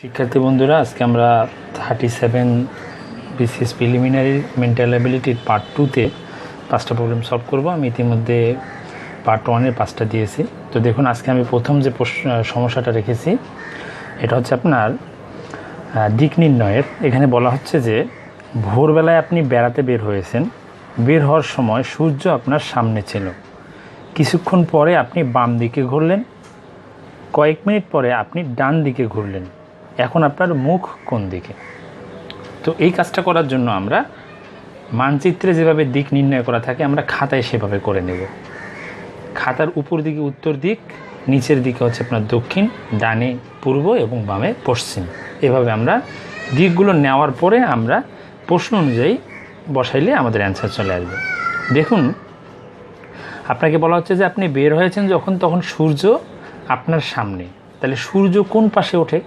শিক্ষার্থী বন্ধুরা, আজকে আমরা 37 BCS প্রিলিমিনারি মেন্টাল অ্যাবিলিটির পার্ট 2-তে 5টা প্রবলেম সলভ করব। আমি ইতিমধ্যে পার্ট 1-এর 5টা দিয়েছি। তো দেখুন, আজকে আমি প্রথম যে সমস্যাটা রেখেছি এটা হচ্ছে আপনার দিক নির্ণয়ের। এখানে বলা হচ্ছে যে ভোরবেলায় আপনি বেড়াতে বের হয়েছেন, বের হওয়ার সময় সূর্য আপনার সামনে ছিল, কিছুক্ষণ পরে আপনি বাম দিকে ঘুরলেন, কয়েক মিনিট পরে আপনি ডান দিকে ঘুরলেন, এখন আপনার মুখ কোন দিকে? তো এই কাজটা করার জন্য আমরা মানচিত্রে যেভাবে দিক নির্ণয় করা থাকে আমরা খাতায় সেভাবে করে নেব। খাতার উপর দিকে উত্তর দিক, নিচের দিকে হচ্ছে আপনার দক্ষিণ, ডানে পূর্ব এবং বামে পশ্চিম। এভাবে আমরা দিকগুলো নেওয়ার পরে আমরা প্রশ্ন অনুযায়ী বসাইলে আমাদের অ্যান্সার চলে আসবে। দেখুন, আপনাকে বলা হচ্ছে যে আপনি বের হয়েছেন যখন, তখন সূর্য আপনার সামনে। তাহলে সূর্য কোন পাশে ওঠে?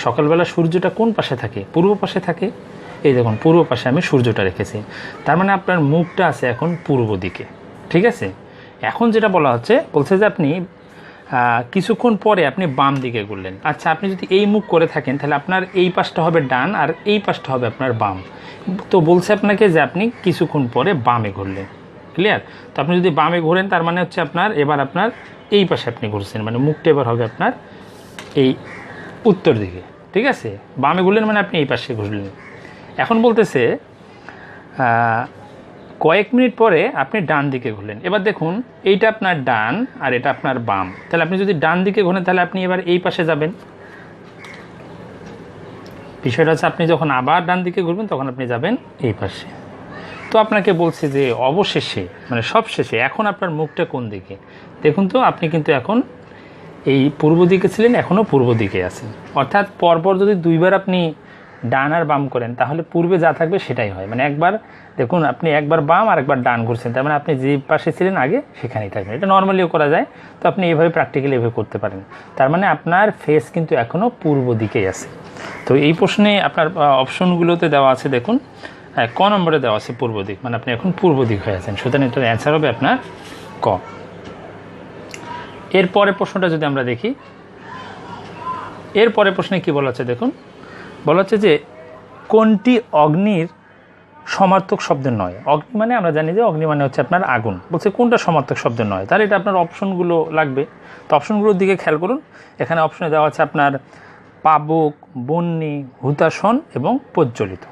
সকালবেলা সূর্যটা কোন পাশে থাকে? পূর্ব পাশে থাকে। এই দেখুন, পূর্ব পাশে আমি সূর্যটা রেখেছি, তার মানে আপনার মুখটা আছে এখন পূর্ব দিকে। ঠিক আছে, এখন যেটা বলা হচ্ছে, বলছে যে আপনি কিছুক্ষণ পরে আপনি বাম দিকে ঘুরলেন। আচ্ছা, আপনি যদি এই মুখ করে থাকেন তাহলে আপনার এই পাশটা হবে ডান আর এই পাশটা হবে আপনার বাম। তো বলছে আপনাকে যে আপনি কিছুক্ষণ পরে বামে ঘুরলেন। ক্লিয়ার? তো আপনি যদি বামে ঘোরেন তার মানে হচ্ছে আপনার এবার আপনার এই পাশে আপনি ঘুরছেন, মানে মুখটা এবার হবে আপনার এই উত্তর দিকে। ঠিক আছে, বামে ঘুরলেন মানে আপনি এই পাশে ঘুরলেন। এখন বলতেছে কয়েক মিনিট পরে আপনি ডান দিকে ঘুরলেন। এবার দেখুন, এইটা আপনার ডান আর এটা আপনার বাম। তাহলে আপনি যদি ডান দিকে ঘোরেন তাহলে আপনি এবার এই পাশে যাবেন। বিষয়টা হচ্ছে আপনি যখন আবার ডান দিকে ঘুরবেন তখন আপনি যাবেন এই পাশে। তো আপনাকে বলছে যে অবশেষে, মানে সব শেষে, এখন আপনার মুখটা কোন দিকে? দেখুন তো, আপনি কিন্তু এখন এই পূর্ব দিকে ছিলেন, এখনও পূর্ব দিকে আছেন। অর্থাৎ পরপর যদি দুইবার আপনি ডান আর বাম করেন তাহলে পূর্বে যা থাকবে সেটাই হয়। মানে একবার দেখুন, আপনি একবার বাম আর একবার ডান ঘুরছেন, তার মানে আপনি যে পাশে ছিলেন আগে সেখানেই থাকবেন। এটা নর্মালিও করা যায়, তো আপনি এইভাবে প্র্যাকটিক্যালি এভাবে করতে পারেন। তার মানে আপনার ফেস কিন্তু এখনও পূর্ব দিকেই আছে। তো এই প্রশ্নে আপনার অপশনগুলোতে দেওয়া আছে, দেখুন ক নম্বরে দেওয়া আছে পূর্ব দিক, মানে আপনি এখন পূর্ব দিক হয়ে আছেন। সুতরাং এটার অ্যান্সার হবে আপনার ক। এরপরে প্রশ্নটা যদি আমরা দেখি, এরপরে প্রশ্নে কি বলা হচ্ছে দেখুন, বলা হচ্ছে যে কোনটি অগ্নির সমার্থক শব্দের নয়? অগ্নি মানে আমরা জানি যে অগ্নি মানে হচ্ছে আপনার আগুন। বলছে কোনটা সমার্থক শব্দের নয়? তাহলে এটা আপনার অপশনগুলো লাগবে। তো অপশনগুলোর দিকে খেয়াল করুন। এখানে অপশনে দেওয়া আছে আপনার পাবক, বন্যী, হুতাশন এবং প্রজ্বলিত।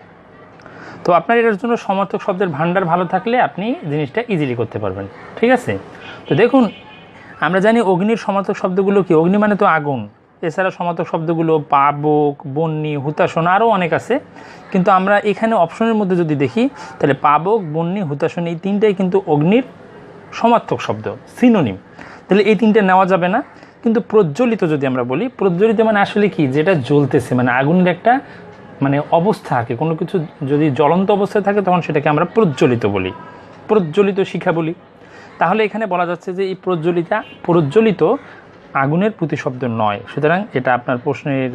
তো আপনার এটার জন্য সমার্থক শব্দের ভাণ্ডার ভালো থাকলে আপনি জিনিসটা ইজিলি করতে পারবেন। ঠিক আছে, তো দেখুন, আমরা জানি অগ্নির সমার্থক শব্দগুলো কি? অগ্নি মানে তো আগুন। এছাড়া সমার্থক শব্দগুলো পাবক, বন্যী, হুতাশন আরও অনেক আছে, কিন্তু আমরা এখানে অপশনের মধ্যে যদি দেখি তাহলে পাবক, বন্যী, হুতাশন এই তিনটাই কিন্তু অগ্নির সমার্থক শব্দ, সিনোনিম। তাহলে এই তিনটে নেওয়া যাবে না। কিন্তু প্রজ্বলিত যদি আমরা বলি, প্রজ্বলিত মানে আসলে কি? যেটা জ্বলতেছে, মানে আগুনের একটা মানে অবস্থা থাকে। কোনো কিছু যদি জ্বলন্ত অবস্থায় থাকে তখন সেটাকে আমরা প্রজ্বলিত বলি, প্রজ্বলিত শিখা বলি। তাহলে এখানে বলা যাচ্ছে যে এই প্রজ্বলিত আগুনের প্রতিশব্দ নয়। সুতরাং এটা আপনার প্রশ্নের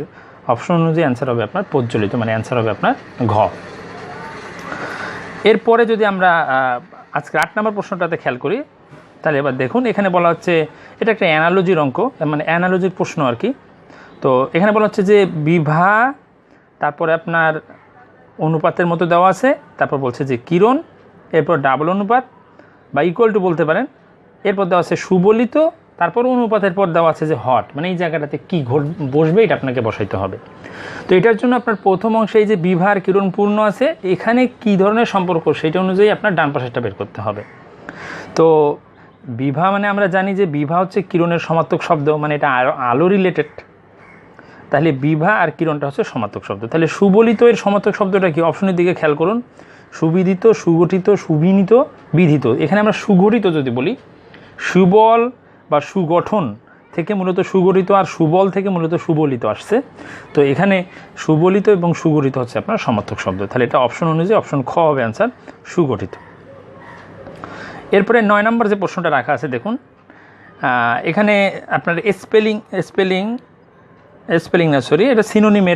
অপশন অনুযায়ী অ্যান্সার হবে আপনার প্রজ্বলিত, মানে অ্যান্সার হবে আপনার ঘ। এরপরে যদি আমরা আজকে 8 নম্বর প্রশ্নটাতে খেয়াল করি, তাহলে এবার দেখুন, এখানে বলা হচ্ছে এটা একটা অ্যানালজির অঙ্ক, মানে অ্যানালজির প্রশ্ন আর কি। তো এখানে বলা হচ্ছে যে বিভা, তারপরে আপনার অনুপাতের মতো দেওয়া আছে, তারপর বলছে যে কিরণ, এরপর ডাবল অনুপাত বা ইকুয়াল টু বলতে পারেন, এরপর দেওয়া আছে সুবলিত, তারপর অনুপাতের পর দেওয়া আছে যে হট, মানে এই জায়গাটাতে কী বসবে এটা আপনাকে বসাইতে হবে। তো এটার জন্য আপনার প্রথম অংশে এই যে বিভা আর কিরণ পূর্ণ আছে, এখানে কি ধরনের সম্পর্ক সেটা অনুযায়ী আপনার ডান পাশেটা বের করতে হবে। তো বিভা মানে আমরা জানি যে বিভা হচ্ছে কিরণের সমার্থক শব্দ, মানে এটা আলো রিলেটেড। তাহলে বিভা আর কিরণটা হচ্ছে সমার্থক শব্দ। তাহলে সুবলিত এর সমার্থক শব্দটা কি? অপশনের দিকে খেয়াল করুন, সুবিদিত, সুগঠিত, সুবিনীত, বিধিত। এখানে আমরা সুগঠিত যদি বলি, সুবল বা সুগঠন থেকে মূলত সুগঠিত, আর সুবল থেকে মূলত সুবলিত আসছে। তো এখানে সুবলিত এবং সুগঠিত হচ্ছে আপনার সমার্থক শব্দ। তাহলে এটা অপশন অনুযায়ী অপশন খ হবে অ্যান্সার, সুগঠিত। এরপরে 9 নম্বর যে প্রশ্নটা রাখা আছে দেখুন, এখানে আপনার এটা সিনোনিম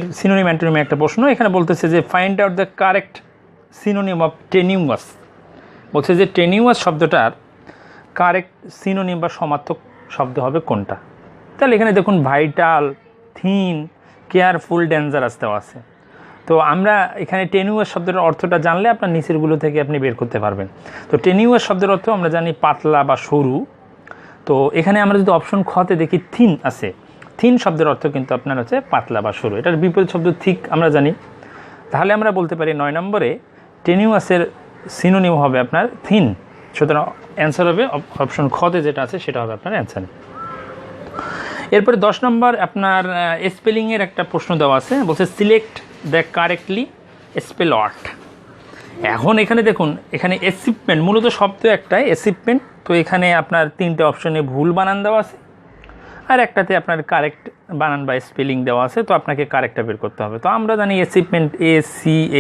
অ্যান্টোনিমের একটা প্রশ্ন। এখানে বলতেছে যে find out the correct synonym of tenuous. বলছে যে টেনিউয়াস শব্দটার কারেক্ট সিনোনিম বা সমার্থক শব্দ হবে কোনটা? তাহলে এখানে দেখুন ভাইটাল, থিন, কেয়ারফুল, ডেঞ্জারাস দেওয়া আছে। তো আমরা এখানে টেনিউয়াস শব্দের অর্থটা জানলে আপনার নিচেরগুলো থেকে আপনি বের করতে পারবেন। তো টেনিউয়াস শব্দের অর্থ আমরা জানি পাতলা বা সরু। তো এখানে আমরা যদি অপশন খতে দেখি থিন আছে, থিন শব্দের অর্থ কিন্তু আপনার হচ্ছে পাতলা বা সরু। এটার বিপরীত শব্দ থিক আমরা জানি। তাহলে আমরা বলতে পারি 9 নম্বরে টেনিউয়াসের সিনোনিম হবে আপনার থিন। সুতরাং অ্যান্সার হবে অপশন খতে যেটা আছে সেটা হবে আপনার অ্যান্সার। এরপরে 10 নম্বর আপনার স্পেলিংয়ের একটা প্রশ্ন দেওয়া আছে, বলছে select the correctly spell word. এখন এখানে দেখুন, এখানে অ্যাচিভমেন্ট মূলত শব্দ একটাই অ্যাচিভমেন্ট। তো এখানে আপনার 3টে অপশনে ভুল বানান দেওয়া আছে, আর একটাতে আপনার কারেক্ট বানান বা স্পেলিং দেওয়া আছে। তো আপনাকে কারেক্টটা বের করতে হবে। তো আমরা জানি অ্যাচিভমেন্ট ACHIEVEMENT,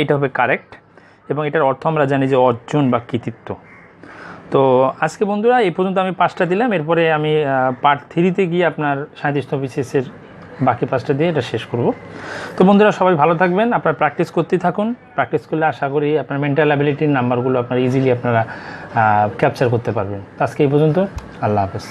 এটা হবে কারেক্ট, এবং এটার অর্থ আমরা জানি যে অর্জন বা কৃতিত্ব। তো আজকে বন্ধুরা এই পর্যন্ত আমি 5টা দিলাম। এরপরে আমি পার্ট 3তে গিয়ে আপনার 37তম BCSের বাকি 5টা দিয়ে এটা শেষ করব। তো বন্ধুরা সবাই ভালো থাকবেন, আপনারা প্র্যাকটিস করতেই থাকুন। প্র্যাকটিস করলে আশা করি আপনার মেন্টাল অ্যাবিলিটির নাম্বারগুলো আপনারা ইজিলি আপনারা ক্যাপচার করতে পারবেন। আজকে এই পর্যন্ত, আল্লাহ হাফেজ।